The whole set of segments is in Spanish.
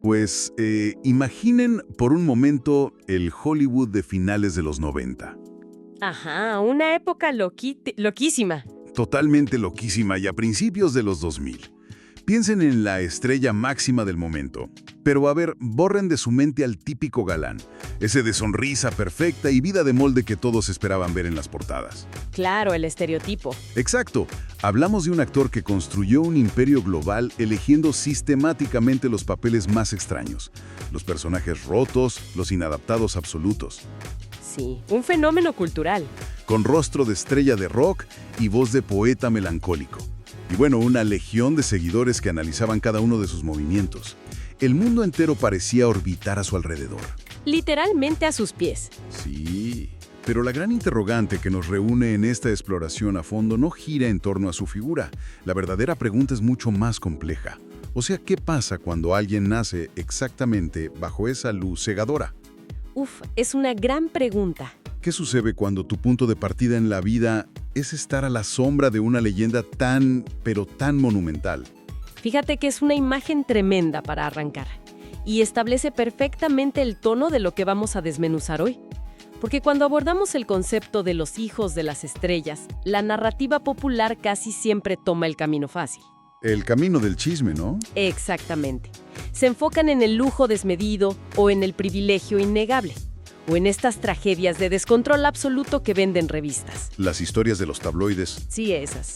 Pues imaginen por un momento el Hollywood de finales de los 90. Ajá, una época loquísima. Totalmente loquísima y a principios de los 2000. Piensen en la estrella máxima del momento. Pero a ver, borren de su mente al típico galán, ese de sonrisa perfecta y vida de molde que todos esperaban ver en las portadas. Claro, el estereotipo. Exacto. Hablamos de un actor que construyó un imperio global eligiendo sistemáticamente los papeles más extraños, los personajes rotos, los inadaptados absolutos. Sí, un fenómeno cultural. Con rostro de estrella de rock y voz de poeta melancólico. Y bueno, una legión de seguidores que analizaban cada uno de sus movimientos. El mundo entero parecía orbitar a su alrededor. Literalmente a sus pies. Sí, pero la gran interrogante que nos reúne en esta exploración a fondo no gira en torno a su figura. La verdadera pregunta es mucho más compleja. O sea, ¿qué pasa cuando alguien nace exactamente bajo esa luz cegadora? Uf, es una gran pregunta. ¿Qué sucede cuando tu punto de partida en la vida es estar a la sombra de una leyenda tan, pero tan monumental? Fíjate que es una imagen tremenda para arrancar y establece perfectamente el tono de lo que vamos a desmenuzar hoy. Porque cuando abordamos el concepto de los hijos de las estrellas, la narrativa popular casi siempre toma el camino fácil. El camino del chisme, ¿no? Exactamente. Se enfocan en el lujo desmedido o en el privilegio innegable, o en estas tragedias de descontrol absoluto que venden revistas. Las historias de los tabloides. Sí, esas.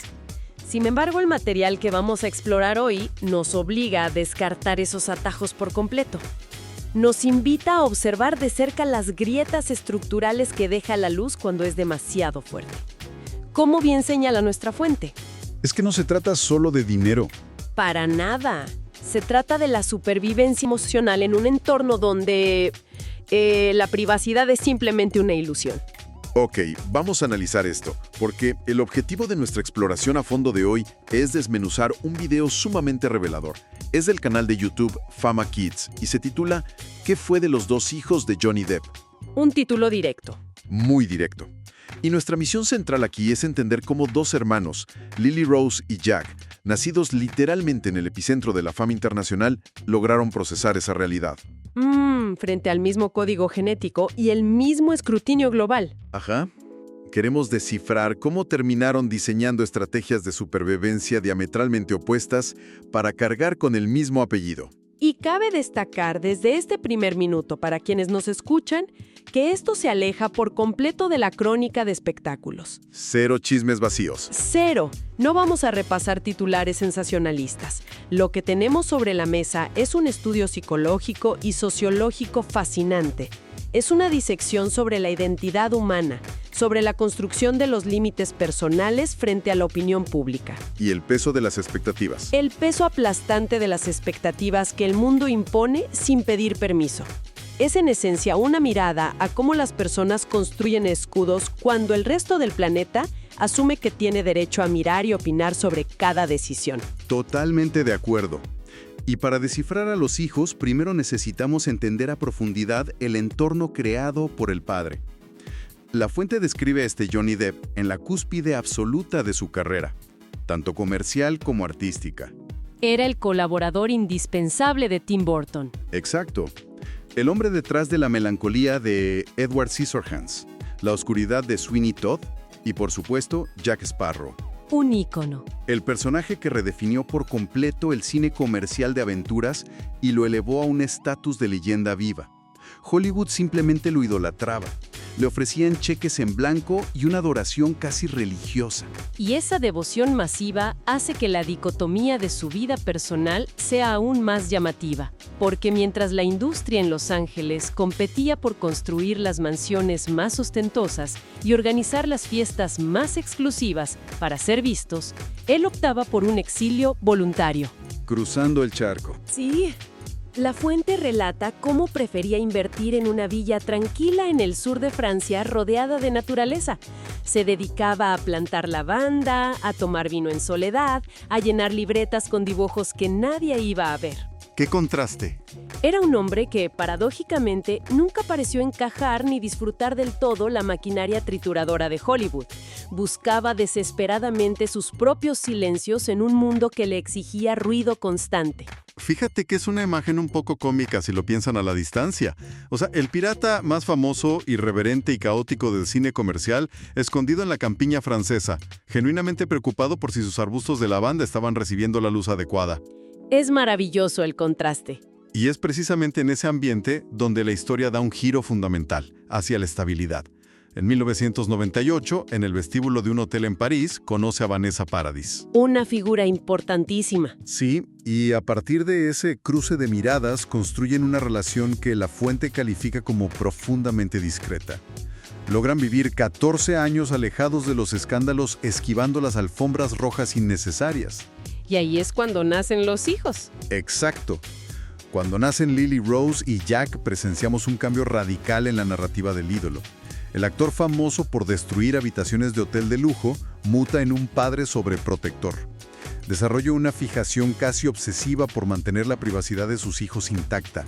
Sin embargo, el material que vamos a explorar hoy nos obliga a descartar esos atajos por completo. Nos invita a observar de cerca las grietas estructurales que deja la luz cuando es demasiado fuerte. Como bien señala nuestra fuente. Es que no se trata solo de dinero. Para nada. Se trata de la supervivencia emocional en un entorno donde la privacidad es simplemente una ilusión. Ok, vamos a analizar esto, porque el objetivo de nuestra exploración a fondo de hoy es desmenuzar un video sumamente revelador. Es del canal de YouTube Fama Kids y se titula ¿Qué fue de los dos hijos de Johnny Depp? Un título directo. Muy directo. Y nuestra misión central aquí es entender cómo dos hermanos, Lily Rose y Jack, nacidos literalmente en el epicentro de la fama internacional, lograron procesar esa realidad. Frente al mismo código genético y el mismo escrutinio global. Ajá. Queremos descifrar cómo terminaron diseñando estrategias de supervivencia diametralmente opuestas para cargar con el mismo apellido. Y cabe destacar desde este primer minuto para quienes nos escuchan que esto se aleja por completo de la crónica de espectáculos. Cero chismes vacíos. Cero. No vamos a repasar titulares sensacionalistas. Lo que tenemos sobre la mesa es un estudio psicológico y sociológico fascinante. Es una disección sobre la identidad humana, sobre la construcción de los límites personales frente a la opinión pública. Y el peso de las expectativas. El peso aplastante de las expectativas que el mundo impone sin pedir permiso. Es en esencia una mirada a cómo las personas construyen escudos cuando el resto del planeta asume que tiene derecho a mirar y opinar sobre cada decisión. Totalmente de acuerdo. Y para descifrar a los hijos, primero necesitamos entender a profundidad el entorno creado por el padre. La fuente describe a este Johnny Depp en la cúspide absoluta de su carrera, tanto comercial como artística. Era el colaborador indispensable de Tim Burton. Exacto. El hombre detrás de la melancolía de Edward Scissorhands, la oscuridad de Sweeney Todd y, por supuesto, Jack Sparrow. Un ícono. El personaje que redefinió por completo el cine comercial de aventuras y lo elevó a un estatus de leyenda viva. Hollywood simplemente lo idolatraba. Le ofrecían cheques en blanco y una adoración casi religiosa. Y esa devoción masiva hace que la dicotomía de su vida personal sea aún más llamativa, porque mientras la industria en Los Ángeles competía por construir las mansiones más ostentosas y organizar las fiestas más exclusivas para ser vistos, él optaba por un exilio voluntario. Cruzando el charco. Sí. La fuente relata cómo prefería invertir en una villa tranquila en el sur de Francia rodeada de naturaleza. Se dedicaba a plantar lavanda, a tomar vino en soledad, a llenar libretas con dibujos que nadie iba a ver. ¡Qué contraste! Era un hombre que, paradójicamente, nunca pareció encajar ni disfrutar del todo la maquinaria trituradora de Hollywood. Buscaba desesperadamente sus propios silencios en un mundo que le exigía ruido constante. Fíjate que es una imagen un poco cómica si lo piensan a la distancia. O sea, el pirata más famoso, irreverente y caótico del cine comercial, escondido en la campiña francesa, genuinamente preocupado por si sus arbustos de lavanda estaban recibiendo la luz adecuada. Es maravilloso el contraste. Y es precisamente en ese ambiente donde la historia da un giro fundamental, hacia la estabilidad. En 1998, en el vestíbulo de un hotel en París, conoce a Vanessa Paradis. Una figura importantísima. Sí, y a partir de ese cruce de miradas construyen una relación que la fuente califica como profundamente discreta. Logran vivir 14 años alejados de los escándalos, esquivando las alfombras rojas innecesarias. Y ahí es cuando nacen los hijos. Exacto. Cuando nacen Lily Rose y Jack, presenciamos un cambio radical en la narrativa del ídolo. El actor famoso por destruir habitaciones de hotel de lujo muta en un padre sobreprotector. Desarrolla una fijación casi obsesiva por mantener la privacidad de sus hijos intacta.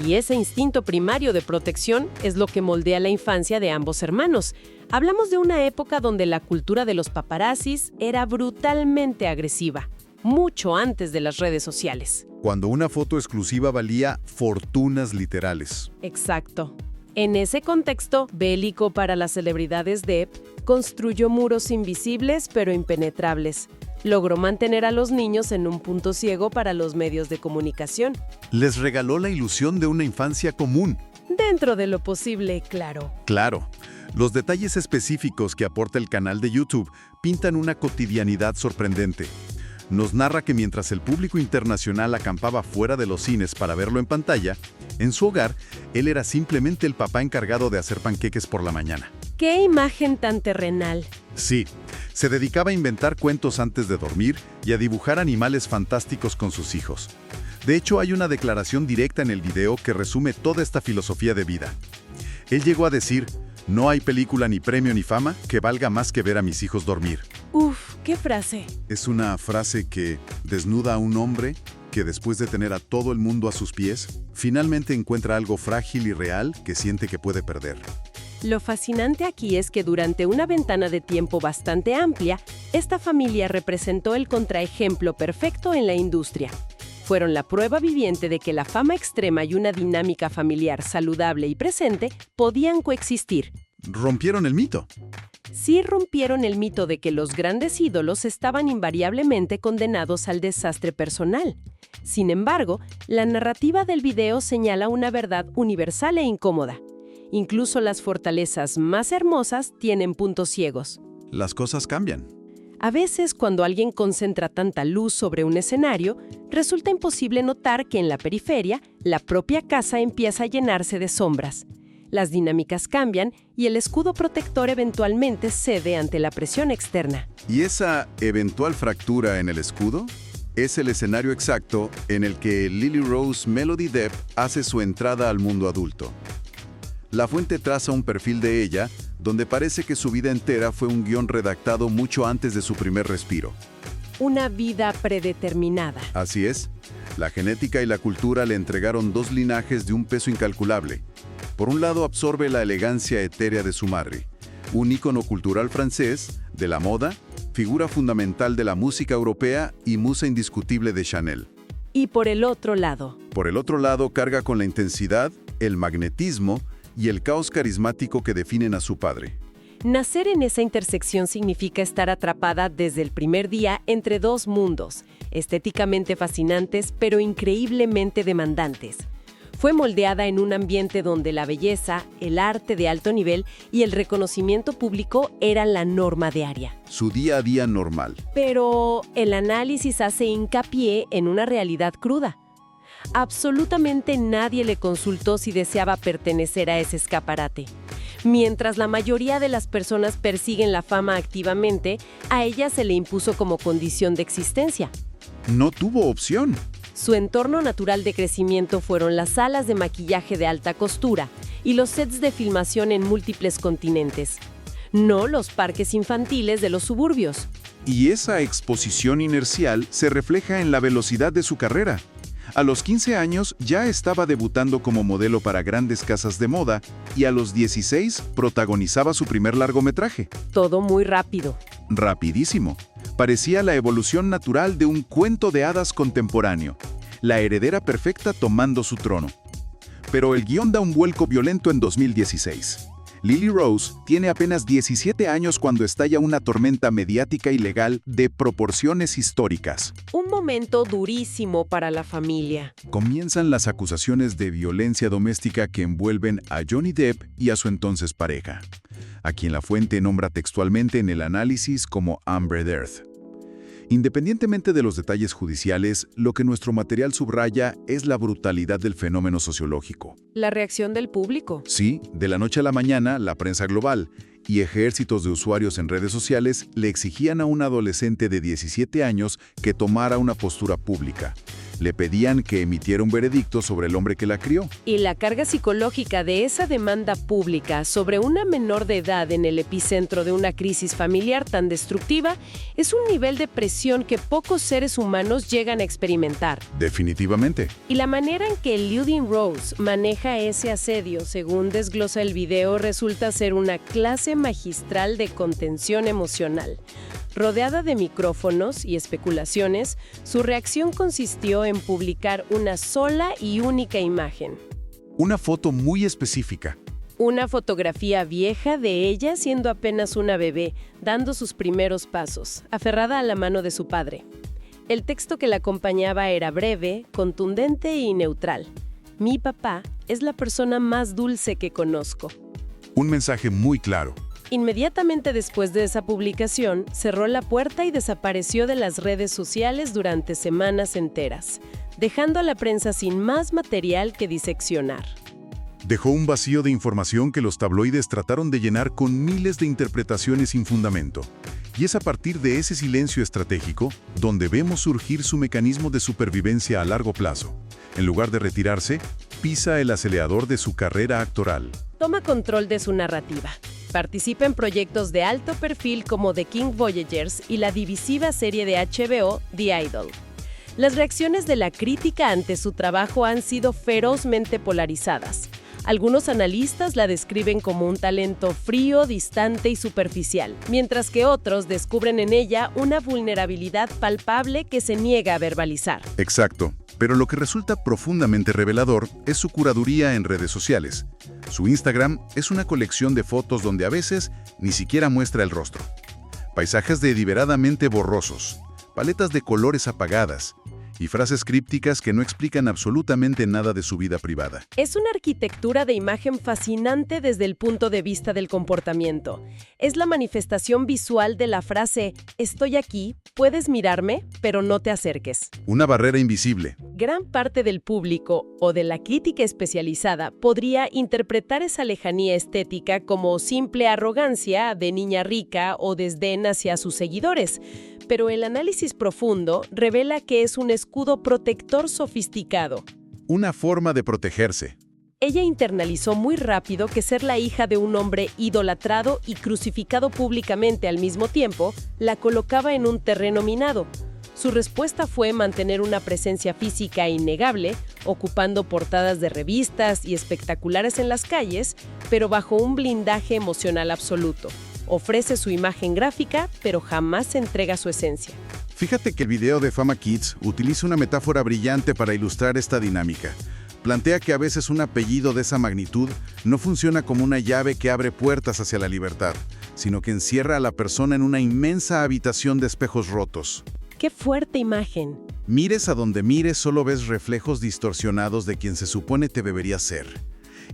Y ese instinto primario de protección es lo que moldea la infancia de ambos hermanos. Hablamos de una época donde la cultura de los paparazzis era brutalmente agresiva, mucho antes de las redes sociales. Cuando una foto exclusiva valía fortunas literales. Exacto. En ese contexto bélico para las celebridades, Depp construyó muros invisibles pero impenetrables. Logró mantener a los niños en un punto ciego para los medios de comunicación. Les regaló la ilusión de una infancia común. Dentro de lo posible, claro. Claro. Los detalles específicos que aporta el canal de YouTube pintan una cotidianidad sorprendente. Nos narra que mientras el público internacional acampaba fuera de los cines para verlo en pantalla, en su hogar, él era simplemente el papá encargado de hacer panqueques por la mañana. ¡Qué imagen tan terrenal! Sí, se dedicaba a inventar cuentos antes de dormir y a dibujar animales fantásticos con sus hijos. De hecho, hay una declaración directa en el video que resume toda esta filosofía de vida. Él llegó a decir: "No hay película ni premio ni fama que valga más que ver a mis hijos dormir". ¡Uf! ¡Qué frase! Es una frase que desnuda a un hombre que, después de tener a todo el mundo a sus pies, finalmente encuentra algo frágil y real que siente que puede perder. Lo fascinante aquí es que durante una ventana de tiempo bastante amplia, esta familia representó el contraejemplo perfecto en la industria. Fueron la prueba viviente de que la fama extrema y una dinámica familiar saludable y presente podían coexistir. Rompieron el mito. Sí rompieron el mito de que los grandes ídolos estaban invariablemente condenados al desastre personal. Sin embargo, la narrativa del video señala una verdad universal e incómoda. Incluso las fortalezas más hermosas tienen puntos ciegos. Las cosas cambian. A veces, cuando alguien concentra tanta luz sobre un escenario, resulta imposible notar que en la periferia, la propia casa empieza a llenarse de sombras. Las dinámicas cambian y el escudo protector eventualmente cede ante la presión externa. ¿Y esa eventual fractura en el escudo? Es el escenario exacto en el que Lily Rose Melody Depp hace su entrada al mundo adulto. La fuente traza un perfil de ella, donde parece que su vida entera fue un guión redactado mucho antes de su primer respiro. Una vida predeterminada. Así es. La genética y la cultura le entregaron dos linajes de un peso incalculable. Por un lado, absorbe la elegancia etérea de su madre, un ícono cultural francés, de la moda, figura fundamental de la música europea y musa indiscutible de Chanel. Y por el otro lado. Por el otro lado, carga con la intensidad, el magnetismo y el caos carismático que definen a su padre. Nacer en esa intersección significa estar atrapada desde el primer día entre dos mundos, estéticamente fascinantes pero increíblemente demandantes. Fue moldeada en un ambiente donde la belleza, el arte de alto nivel y el reconocimiento público eran la norma diaria. Su día a día normal. Pero el análisis hace hincapié en una realidad cruda. Absolutamente nadie le consultó si deseaba pertenecer a ese escaparate. Mientras la mayoría de las personas persiguen la fama activamente, a ella se le impuso como condición de existencia. No tuvo opción. Su entorno natural de crecimiento fueron las salas de maquillaje de alta costura y los sets de filmación en múltiples continentes, no los parques infantiles de los suburbios. Y esa exposición inercial se refleja en la velocidad de su carrera. A los 15 años ya estaba debutando como modelo para grandes casas de moda y a los 16 protagonizaba su primer largometraje. Todo muy rápido. Rapidísimo. Parecía la evolución natural de un cuento de hadas contemporáneo, la heredera perfecta tomando su trono. Pero el guión da un vuelco violento en 2016. Lily Rose tiene apenas 17 años cuando estalla una tormenta mediática y legal de proporciones históricas. Un momento durísimo para la familia. Comienzan las acusaciones de violencia doméstica que envuelven a Johnny Depp y a su entonces pareja, a quien la fuente nombra textualmente en el análisis como Amber Heard. Independientemente de los detalles judiciales, lo que nuestro material subraya es la brutalidad del fenómeno sociológico. La reacción del público. Sí, de la noche a la mañana, la prensa global y ejércitos de usuarios en redes sociales le exigían a un adolescente de 17 años que tomara una postura pública. Le pedían que emitiera un veredicto sobre el hombre que la crió. Y la carga psicológica de esa demanda pública sobre una menor de edad en el epicentro de una crisis familiar tan destructiva es un nivel de presión que pocos seres humanos llegan a experimentar. Definitivamente. Y la manera en que Lily Rose maneja ese asedio, según desglosa el video, resulta ser una clase magistral de contención emocional. Rodeada de micrófonos y especulaciones, su reacción consistió en publicar una sola y única imagen. Una foto muy específica. Una fotografía vieja de ella siendo apenas una bebé, dando sus primeros pasos, aferrada a la mano de su padre. El texto que la acompañaba era breve, contundente y neutral. Mi papá es la persona más dulce que conozco. Un mensaje muy claro. Inmediatamente después de esa publicación, cerró la puerta y desapareció de las redes sociales durante semanas enteras, dejando a la prensa sin más material que diseccionar. Dejó un vacío de información que los tabloides trataron de llenar con miles de interpretaciones sin fundamento. Y es a partir de ese silencio estratégico donde vemos surgir su mecanismo de supervivencia a largo plazo. En lugar de retirarse, pisa el acelerador de su carrera actoral. Toma control de su narrativa. Participa en proyectos de alto perfil como The King Voyagers y la divisiva serie de HBO The Idol. Las reacciones de la crítica ante su trabajo han sido ferozmente polarizadas. Algunos analistas la describen como un talento frío, distante y superficial, mientras que otros descubren en ella una vulnerabilidad palpable que se niega a verbalizar. Exacto, pero lo que resulta profundamente revelador es su curaduría en redes sociales. Su Instagram es una colección de fotos donde a veces ni siquiera muestra el rostro. Paisajes deliberadamente borrosos, paletas de colores apagadas y frases crípticas que no explican absolutamente nada de su vida privada. Es una arquitectura de imagen fascinante desde el punto de vista del comportamiento. Es la manifestación visual de la frase «Estoy aquí, puedes mirarme, pero no te acerques». Una barrera invisible. Gran parte del público o de la crítica especializada podría interpretar esa lejanía estética como simple arrogancia de niña rica o desdén hacia sus seguidores. Pero el análisis profundo revela que es un escudo protector sofisticado. Una forma de protegerse. Ella internalizó muy rápido que ser la hija de un hombre idolatrado y crucificado públicamente al mismo tiempo la colocaba en un terreno minado. Su respuesta fue mantener una presencia física innegable, ocupando portadas de revistas y espectaculares en las calles, pero bajo un blindaje emocional absoluto. Ofrece su imagen gráfica, pero jamás entrega su esencia. Fíjate que el video de Fama Kids utiliza una metáfora brillante para ilustrar esta dinámica. Plantea que a veces un apellido de esa magnitud no funciona como una llave que abre puertas hacia la libertad, sino que encierra a la persona en una inmensa habitación de espejos rotos. ¡Qué fuerte imagen! Mires a donde mires, solo ves reflejos distorsionados de quien se supone te debería ser.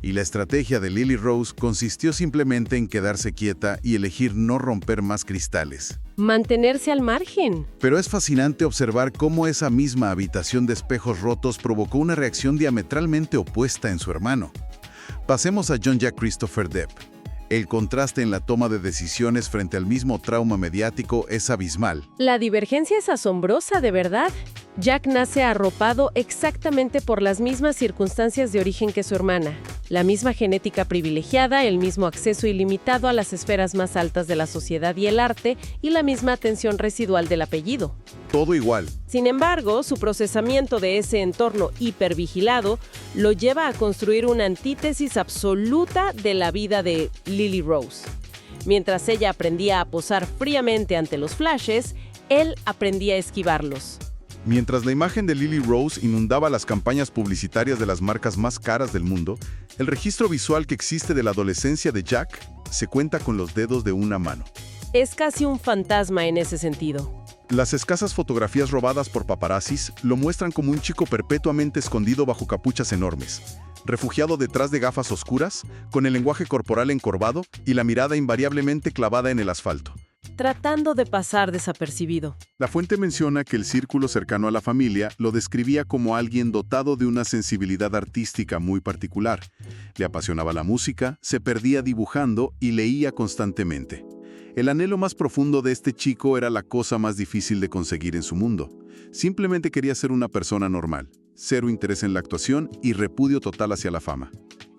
Y la estrategia de Lily Rose consistió simplemente en quedarse quieta y elegir no romper más cristales. Mantenerse al margen. Pero es fascinante observar cómo esa misma habitación de espejos rotos provocó una reacción diametralmente opuesta en su hermano. Pasemos a John Jack Christopher Depp. El contraste en la toma de decisiones frente al mismo trauma mediático es abismal. La divergencia es asombrosa, de verdad. Jack nace arropado exactamente por las mismas circunstancias de origen que su hermana. La misma genética privilegiada, el mismo acceso ilimitado a las esferas más altas de la sociedad y el arte, y la misma atención residual del apellido. Todo igual. Sin embargo, su procesamiento de ese entorno hipervigilado lo lleva a construir una antítesis absoluta de la vida de Lily Rose. Mientras ella aprendía a posar fríamente ante los flashes, él aprendía a esquivarlos. Mientras la imagen de Lily Rose inundaba las campañas publicitarias de las marcas más caras del mundo, el registro visual que existe de la adolescencia de Jack se cuenta con los dedos de una mano. Es casi un fantasma en ese sentido. Las escasas fotografías robadas por paparazzis lo muestran como un chico perpetuamente escondido bajo capuchas enormes, refugiado detrás de gafas oscuras, con el lenguaje corporal encorvado y la mirada invariablemente clavada en el asfalto, tratando de pasar desapercibido. La fuente menciona que el círculo cercano a la familia lo describía como alguien dotado de una sensibilidad artística muy particular. Le apasionaba la música, se perdía dibujando y leía constantemente. El anhelo más profundo de este chico era la cosa más difícil de conseguir en su mundo. Simplemente quería ser una persona normal, cero interés en la actuación y repudio total hacia la fama.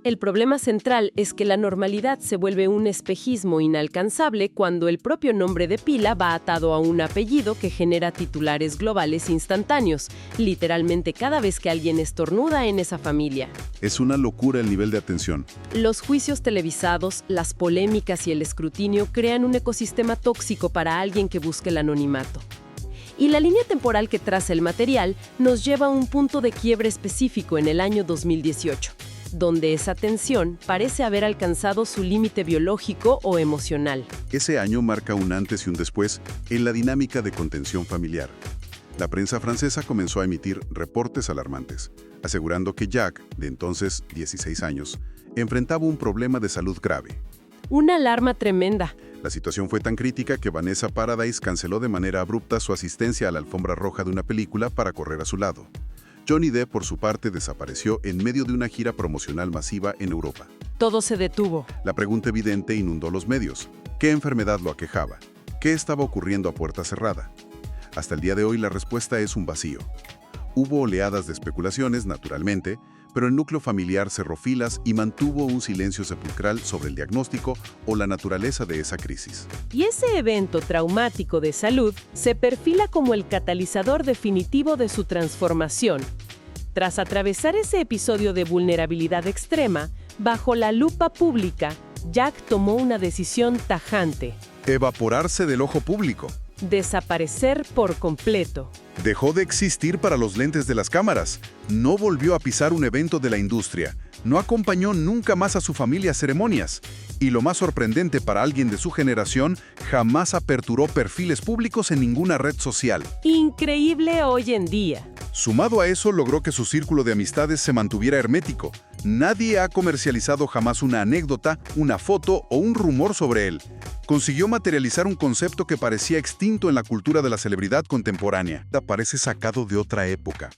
El problema central es que la normalidad se vuelve un espejismo inalcanzable cuando el propio nombre de pila va atado a un apellido que genera titulares globales instantáneos, literalmente cada vez que alguien estornuda en esa familia. Es una locura el nivel de atención. Los juicios televisados, las polémicas y el escrutinio crean un ecosistema tóxico para alguien que busque el anonimato. Y la línea temporal que traza el material nos lleva a un punto de quiebre específico en el año 2018. Donde esa tensión parece haber alcanzado su límite biológico o emocional. Ese año marca un antes y un después en la dinámica de contención familiar. La prensa francesa comenzó a emitir reportes alarmantes, asegurando que Jack, de entonces 16 años, enfrentaba un problema de salud grave. Una alarma tremenda. La situación fue tan crítica que Vanessa Paradis canceló de manera abrupta su asistencia a la alfombra roja de una película para correr a su lado. Johnny Depp, por su parte, desapareció en medio de una gira promocional masiva en Europa. Todo se detuvo. La pregunta evidente inundó los medios. ¿Qué enfermedad lo aquejaba? ¿Qué estaba ocurriendo a puerta cerrada? Hasta el día de hoy la respuesta es un vacío. Hubo oleadas de especulaciones, naturalmente, pero el núcleo familiar cerró filas y mantuvo un silencio sepulcral sobre el diagnóstico o la naturaleza de esa crisis. Y ese evento traumático de salud se perfila como el catalizador definitivo de su transformación. Tras atravesar ese episodio de vulnerabilidad extrema, bajo la lupa pública, Jack tomó una decisión tajante. Evaporarse del ojo público. Desaparecer por completo. Dejó de existir para los lentes de las cámaras. No volvió a pisar un evento de la industria. No acompañó nunca más a su familia a ceremonias. Y lo más sorprendente para alguien de su generación, jamás aperturó perfiles públicos en ninguna red social. Increíble hoy en día. Sumado a eso, logró que su círculo de amistades se mantuviera hermético. Nadie ha comercializado jamás una anécdota, una foto o un rumor sobre él. Consiguió materializar un concepto que parecía extinto en la cultura de la celebridad contemporánea. Parece sacado de otra época.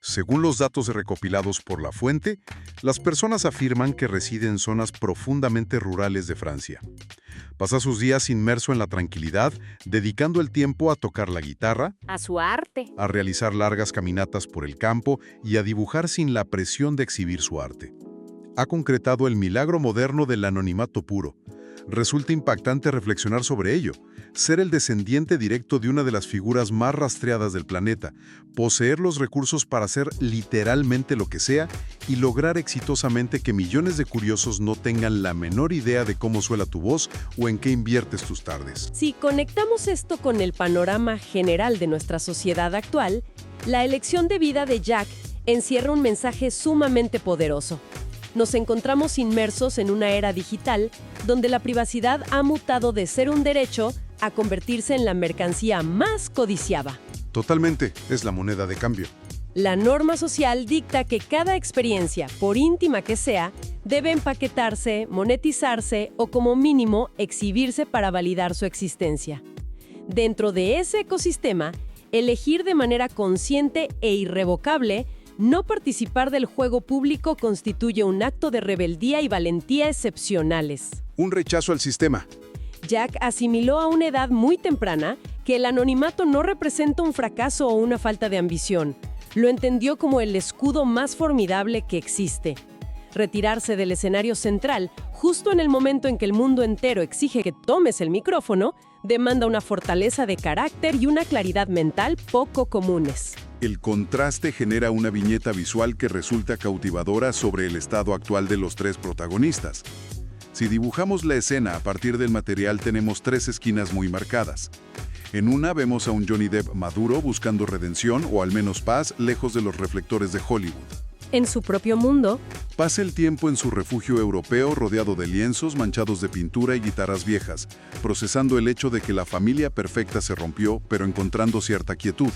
Según los datos recopilados por la fuente, las personas afirman que reside en zonas profundamente rurales de Francia. Pasa sus días inmerso en la tranquilidad, dedicando el tiempo a tocar la guitarra, a su arte, a realizar largas caminatas por el campo y a dibujar sin la presión de exhibir su arte. Ha concretado el milagro moderno del anonimato puro. Resulta impactante reflexionar sobre ello. Ser el descendiente directo de una de las figuras más rastreadas del planeta, poseer los recursos para hacer literalmente lo que sea y lograr exitosamente que millones de curiosos no tengan la menor idea de cómo suena tu voz o en qué inviertes tus tardes. Si conectamos esto con el panorama general de nuestra sociedad actual, la elección de vida de Jack encierra un mensaje sumamente poderoso. Nos encontramos inmersos en una era digital donde la privacidad ha mutado de ser un derecho a convertirse en la mercancía más codiciada. Totalmente, es la moneda de cambio. La norma social dicta que cada experiencia, por íntima que sea, debe empaquetarse, monetizarse o como mínimo exhibirse para validar su existencia. Dentro de ese ecosistema, elegir de manera consciente e irrevocable no participar del juego público constituye un acto de rebeldía y valentía excepcionales. Un rechazo al sistema. Jack asimiló a una edad muy temprana que que el anonimato no representa un fracaso o una falta de ambición. Lo entendió como el escudo más formidable que existe. Retirarse del escenario central, justo en el momento en que el mundo entero exige que tomes el micrófono, demanda una fortaleza de carácter y una claridad mental poco comunes. El contraste genera una viñeta visual que resulta cautivadora sobre el estado actual de los tres protagonistas. Si dibujamos la escena a partir del material, tenemos tres esquinas muy marcadas. En una vemos a un Johnny Depp maduro buscando redención o al menos paz lejos de los reflectores de Hollywood. En su propio mundo, Pasa el tiempo en su refugio europeo rodeado de lienzos manchados de pintura y guitarras viejas, procesando el hecho de que la familia perfecta se rompió, pero encontrando cierta quietud.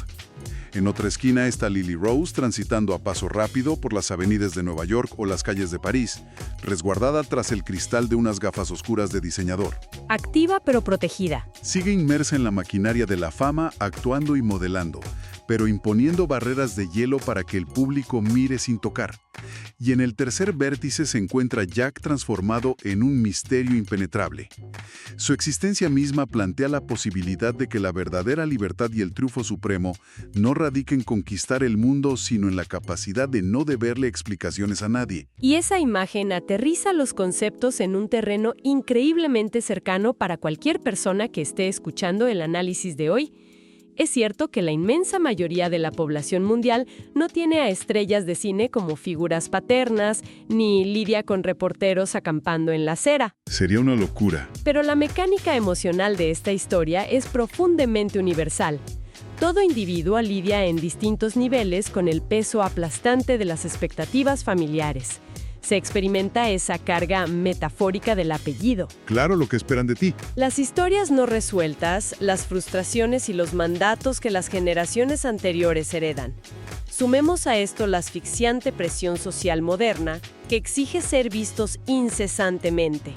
En otra esquina está Lily Rose transitando a paso rápido por las avenidas de Nueva York o las calles de París, resguardada tras el cristal de unas gafas oscuras de diseñador. activa pero protegida. Sigue inmersa en la maquinaria de la fama, actuando y modelando, pero imponiendo barreras de hielo para que el público mire sin tocar. Y en el tercer vértice se encuentra Jack transformado en un misterio impenetrable. Su existencia misma plantea la posibilidad de que la verdadera libertad y el triunfo supremo no radiquen en conquistar el mundo, sino en la capacidad de no deberle explicaciones a nadie. Y esa imagen aterriza los conceptos en un terreno increíblemente cercano para cualquier persona que esté escuchando el análisis de hoy. Es cierto que la inmensa mayoría de la población mundial no tiene a estrellas de cine como figuras paternas, ni lidia con reporteros acampando en la acera. Sería una locura. Pero la mecánica emocional de esta historia es profundamente universal. Todo individuo lidia en distintos niveles con el peso aplastante de las expectativas familiares. Se experimenta esa carga metafórica del apellido. Claro, lo que esperan de ti. Las historias no resueltas, las frustraciones y los mandatos que las generaciones anteriores heredan. Sumemos a esto la asfixiante presión social moderna que exige ser vistos incesantemente.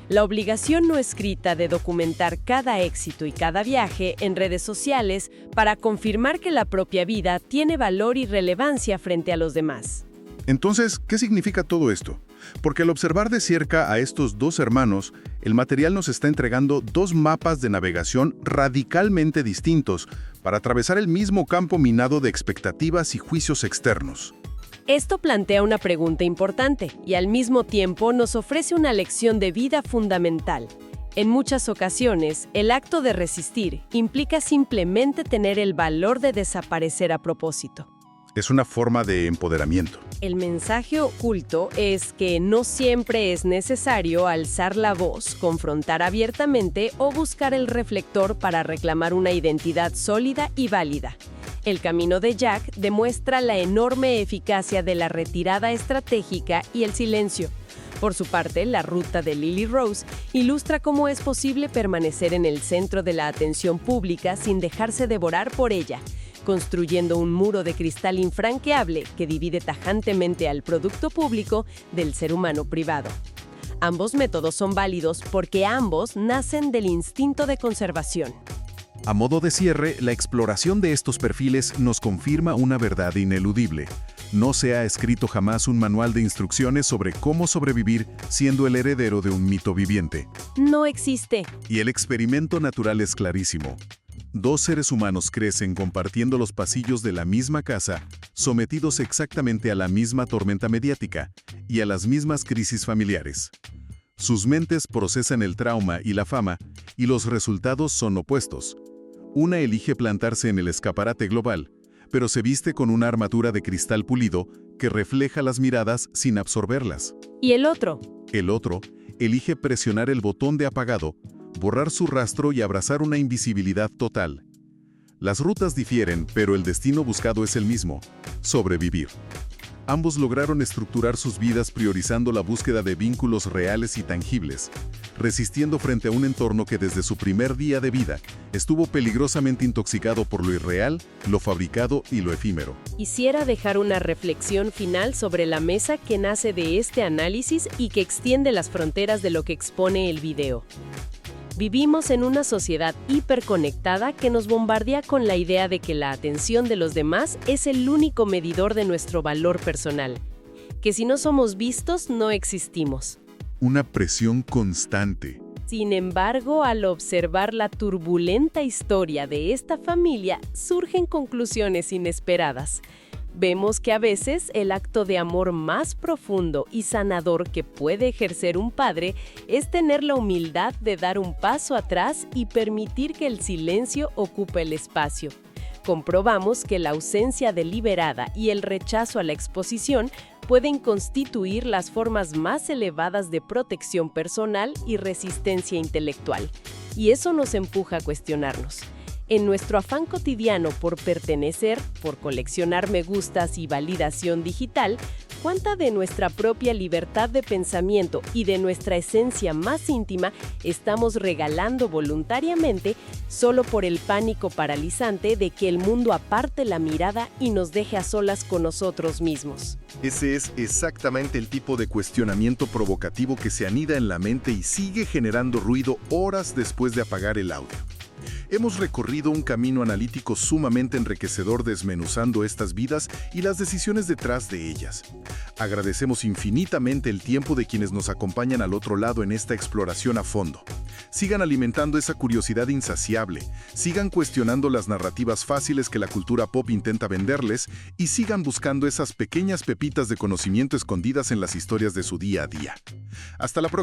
La obligación no escrita de documentar cada éxito y cada viaje en redes sociales para confirmar que la propia vida tiene valor y relevancia frente a los demás. Entonces, ¿qué significa todo esto? Porque al observar de cerca a estos dos hermanos, el material nos está entregando dos mapas de navegación radicalmente distintos para atravesar el mismo campo minado de expectativas y juicios externos. Esto plantea una pregunta importante y al mismo tiempo nos ofrece una lección de vida fundamental. En muchas ocasiones, el acto de resistir implica simplemente tener el valor de desaparecer a propósito. Es una forma de empoderamiento. El mensaje oculto es que no siempre es necesario alzar la voz, confrontar abiertamente o buscar el reflector para reclamar una identidad sólida y válida. El camino de Jack demuestra la enorme eficacia de la retirada estratégica y el silencio. Por su parte, la ruta de Lily Rose ilustra cómo es posible permanecer en el centro de la atención pública sin dejarse devorar por ella, construyendo un muro de cristal infranqueable que divide tajantemente al producto público del ser humano privado. Ambos métodos son válidos porque ambos nacen del instinto de conservación. A modo de cierre, la exploración de estos perfiles nos confirma una verdad ineludible. No se ha escrito jamás un manual de instrucciones sobre cómo sobrevivir siendo el heredero de un mito viviente. No existe. Y el experimento natural es clarísimo. Dos seres humanos crecen compartiendo los pasillos de la misma casa, sometidos exactamente a la misma tormenta mediática y a las mismas crisis familiares. Sus mentes procesan el trauma y la fama, y los resultados son opuestos. Una elige plantarse en el escaparate global, pero se viste con una armadura de cristal pulido que refleja las miradas sin absorberlas. ¿Y el otro? El otro elige presionar el botón de apagado, borrar su rastro y abrazar una invisibilidad total. Las rutas difieren, pero el destino buscado es el mismo: sobrevivir. Ambos lograron estructurar sus vidas priorizando la búsqueda de vínculos reales y tangibles, resistiendo frente a un entorno que desde su primer día de vida estuvo peligrosamente intoxicado por lo irreal, lo fabricado y lo efímero. Quisiera dejar una reflexión final sobre la mesa que nace de este análisis y que extiende las fronteras de lo que expone el video. Vivimos en una sociedad hiperconectada que nos bombardea con la idea de que la atención de los demás es el único medidor de nuestro valor personal, que si no somos vistos, no existimos. Una presión constante, Sin embargo, al observar la turbulenta historia de esta familia, surgen conclusiones inesperadas. Vemos que a veces el acto de amor más profundo y sanador que puede ejercer un padre es tener la humildad de dar un paso atrás y permitir que el silencio ocupe el espacio. Comprobamos que la ausencia deliberada y el rechazo a la exposición pueden constituir las formas más elevadas de protección personal y resistencia intelectual. Y eso nos empuja a cuestionarnos. En nuestro afán cotidiano por pertenecer, por coleccionar me gustas y validación digital, ¿cuánta de nuestra propia libertad de pensamiento y de nuestra esencia más íntima estamos regalando voluntariamente solo por el pánico paralizante de que el mundo aparte la mirada y nos deje a solas con nosotros mismos? Ese es exactamente el tipo de cuestionamiento provocativo que se anida en la mente y sigue generando ruido horas después de apagar el audio. Hemos recorrido un camino analítico sumamente enriquecedor desmenuzando estas vidas y las decisiones detrás de ellas. Agradecemos infinitamente el tiempo de quienes nos acompañan al otro lado en esta exploración a fondo. Sigan alimentando esa curiosidad insaciable, sigan cuestionando las narrativas fáciles que la cultura pop intenta venderles y sigan buscando esas pequeñas pepitas de conocimiento escondidas en las historias de su día a día. Hasta la próxima.